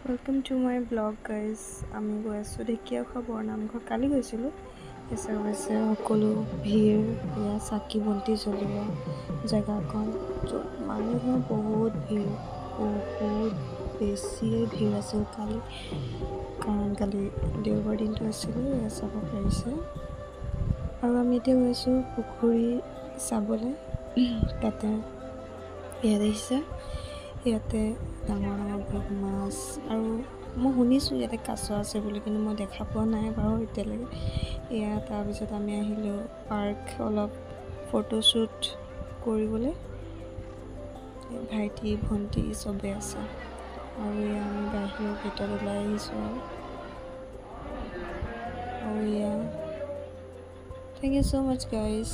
Welcome to my blog guys. আমি গৈ আছোঁ ঢেকীয়াখোৱা বৰনামঘৰ। কালি গৈছিলোঁ। এছে হৈছে সকলো ভিৰ, এয়া চাকি বন্তি জ্বলোৱা জেগাকণ, য'ত মানুহৰ বহুত ভিৰ, বহুত বেছিয়ে ভিৰ আছিল কালি, কাৰণ কালি দেওবাৰ দিনটো আছিলে। এয়া চাব পাৰিছে। আৰু আমি এতিয়া গৈ আছোঁ পুখুৰী চাবলৈ। তাতে ইয়াত দেখিছে, ইয়াতে ডাঙৰ ডাঙৰ বহুত মাছ, আৰু মই শুনিছোঁ ইয়াতে কাছ আছে বুলি, কিন্তু মই দেখা পোৱা নাই বাৰু এতিয়ালৈকে। এয়া তাৰপিছত আমি আহিলোঁ পাৰ্ক অলপ ফটোশ্বুট কৰিবলৈ। ভাইটি ভণ্টি চবেই আছে, আৰু এয়া আমি বাহিৰৰ ভিতৰত ওলাই আহিছোঁ। আৰু এয়া thank you so' much guys.